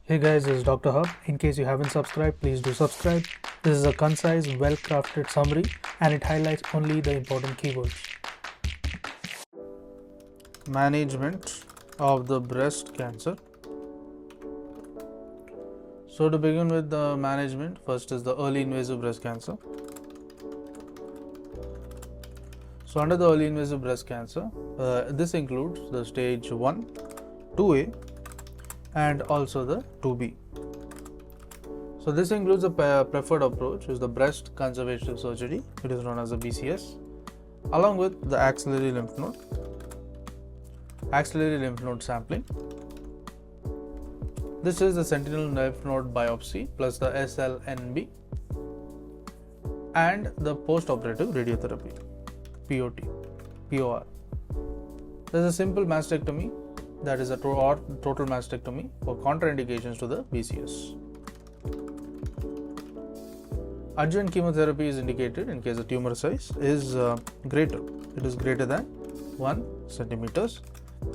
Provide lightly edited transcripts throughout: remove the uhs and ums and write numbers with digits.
Hey guys, this is Dr. Hub. In case you haven't subscribed, please do subscribe. This is a concise, well-crafted summary and it highlights only the important keywords. Management of the breast cancer. So to begin with the management, first is the early invasive breast cancer. So under the early invasive breast cancer, this includes the stage 1, 2A and also the 2B. So this includes a preferred approach, which is the breast conservative surgery. It is known as the BCS, along with the axillary lymph node sampling. This is the sentinel lymph node biopsy plus the SLNB and the post-operative radiotherapy, POR. There is a simple mastectomy, that is a total mastectomy for contraindications to the BCS. Adjuvant chemotherapy is indicated in case the tumor size is greater. It is greater than 1 centimeters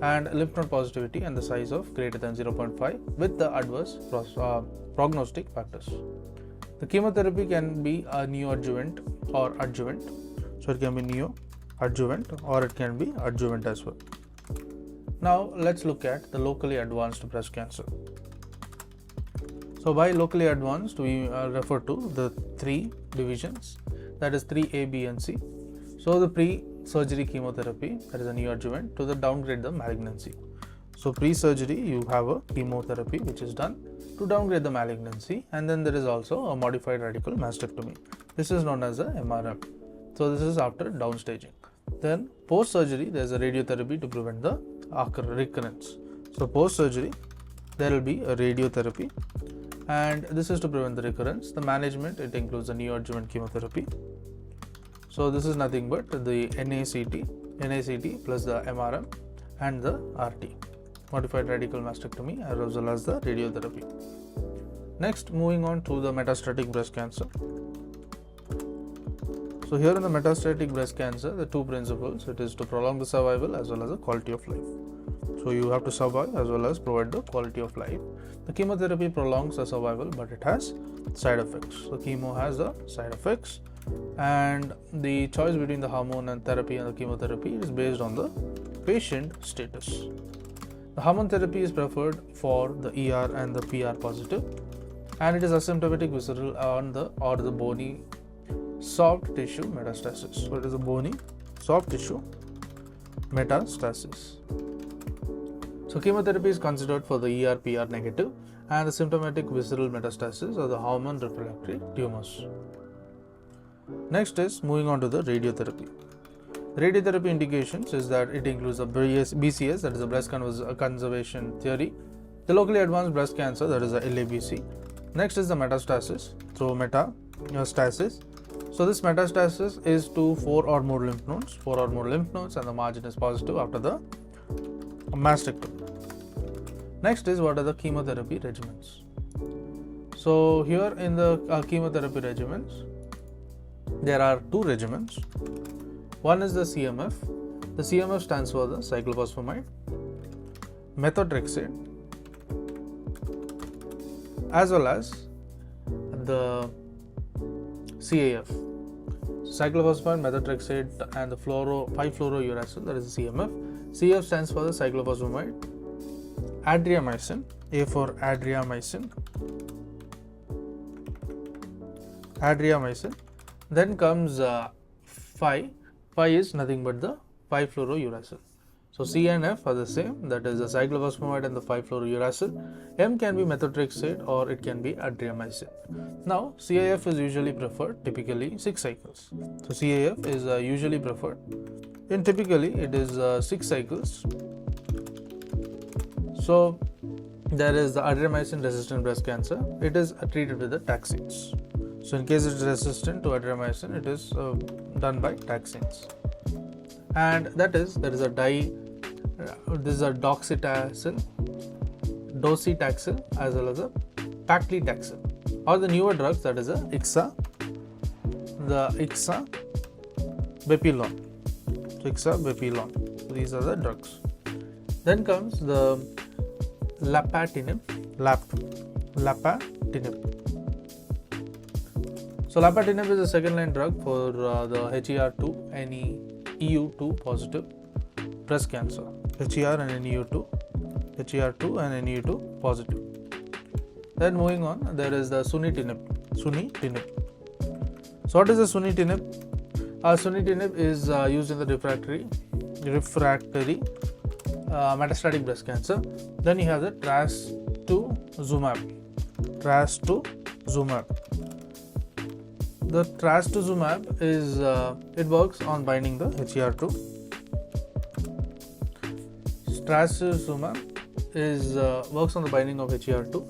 and lymph node positivity and the size of greater than 0.5 with the adverse prognostic factors. The chemotherapy can be a neoadjuvant or adjuvant. So it can be neoadjuvant or it can be adjuvant as well. Now let's look at the locally advanced breast cancer. So by locally advanced, we refer to the 3 divisions, that is 3A, B and C. So the pre-surgery chemotherapy, that is a neoadjuvant, to the downgrade the malignancy. So pre-surgery you have a chemotherapy which is done to downgrade the malignancy, and then there is also a modified radical mastectomy. This is known as a MRM. So this is after downstaging. Then post-surgery there is a radiotherapy to prevent the recurrence. So post-surgery there will be a radiotherapy and this is to prevent the recurrence. The management, it includes the neoadjuvant chemotherapy. So this is nothing but the NACT plus the MRM and the RT, modified radical mastectomy, as well as the radiotherapy. Next, moving on to the metastatic breast cancer. So here in the metastatic breast cancer, the 2 principles, it is to prolong the survival as well as the quality of life. So you have to survive as well as provide the quality of life. The chemotherapy prolongs the survival, but it has side effects. So chemo has the side effects, and the choice between the hormone and therapy and the chemotherapy is based on the patient status. The hormone therapy is preferred for the ER and the PR positive, and it is asymptomatic visceral or the bony soft tissue metastasis. So it is a bony soft tissue metastasis. So chemotherapy is considered for the ER PR negative and the symptomatic visceral metastasis or the hormone refractory tumors. Next is moving on to the radiotherapy. Radiotherapy indications is that it includes the BCS, that is the breast conservation theory, the locally advanced breast cancer, that is the LABC. Next is the metastasis. So metastasis. So this metastasis is to 4 or more lymph nodes, and the margin is positive after the mastectomy. Next is what are the chemotherapy regimens. So here in the chemotherapy regimens, there are 2 regimens. One is the CMF. The CMF stands for the cyclophosphamide, methotrexate, as well as the CAF. Cyclophosphamide, methotrexate and the 5-fluorouracil, that is the CMF. CF stands for the cyclophosphamide, adriamycin, A for adriamycin. Then comes 5 is nothing but the 5-fluorouracil. So C and F are the same, that is the cyclophosphamide and the 5-fluorouracil. M can be methotrexate or it can be adriamycin. Now CAF is usually preferred, typically 6 cycles. So CAF is usually preferred, and typically it is 6 cycles. So there is the adriamycin resistant breast cancer. It is treated with the taxanes. So in case it is resistant to adriamycin, it is done by taxanes. And that is there is a docetaxel as well as a paclitaxel, or the newer drugs, that is a ixabepilone. Ixabepilone. These are the drugs. Then comes the lapatinib, lapatinib. So lapatinib is a second line drug for the HER2 and EU2 positive breast cancer. HER and NEU2, HER2 and NEU2 positive. Then moving on, there is the sunitinib. So what is the sunitinib? Sunitinib is used in the refractory metastatic breast cancer. Then you have the trastuzumab. The trastuzumab is it works on binding the HER2. Trastuzumab is works on the binding of HER2,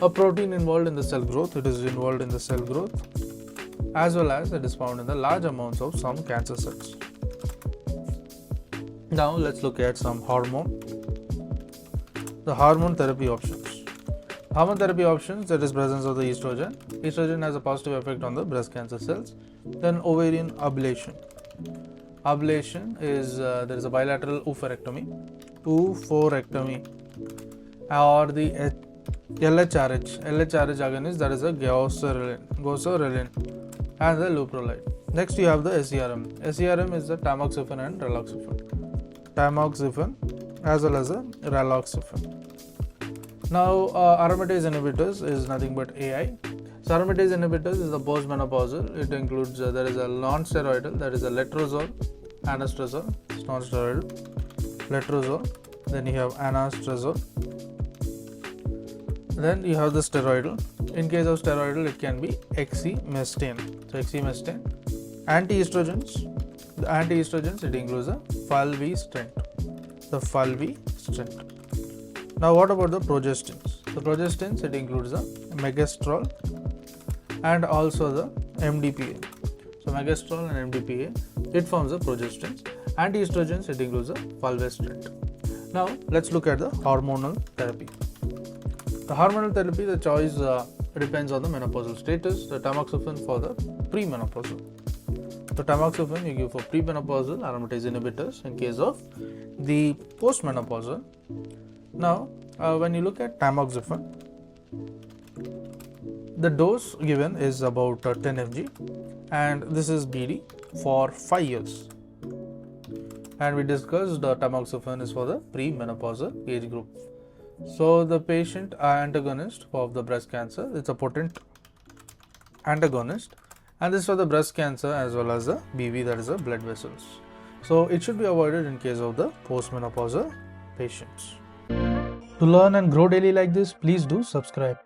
a protein involved in the cell growth. It is involved in the cell growth, as well as it is found in the large amounts of some cancer cells. Now let's look at some the hormone therapy options. Hormone therapy options, that is presence of the estrogen. Estrogen has a positive effect on the breast cancer cells. Then ovarian ablation. Ablation is there is a bilateral oophorectomy, or the LHRH agonist, that is a goserelin and the leuprolide. Next you have the SERM. SERM is the tamoxifen and raloxifene. Tamoxifen as well as a raloxifene. Now aromatase inhibitors is nothing but AI. So aromatase inhibitors is the postmenopausal. It includes there is a non-steroidal, that is a letrozole, anastrozole. It's non-steroidal, letrozole. Then you have anastrozole. Then you have the steroidal. In case of steroidal, it can be exemestane. So exemestane. Anti-estrogens. The anti-estrogens, it includes a fulvestrant. Now what about the progestins? The progestins, it includes the megestrol and also the MDPA. So megestrol and MDPA, it forms the progestins. Anti-estrogens, it includes the fulvestrant. Now let's look at the hormonal therapy. The hormonal therapy, the choice depends on the menopausal status. The tamoxifen for the premenopausal. So tamoxifen you give for premenopausal, aromatase inhibitors in case of the postmenopausal. Now when you look at tamoxifen, the dose given is about 10 mg and this is BD for 5 years. And we discussed tamoxifen is for the premenopausal age group. So the patient antagonist of the breast cancer, it's a potent antagonist, and this is for the breast cancer as well as the BV, that is the blood vessels. So it should be avoided in case of the postmenopausal patients. To learn and grow daily like this, please do subscribe.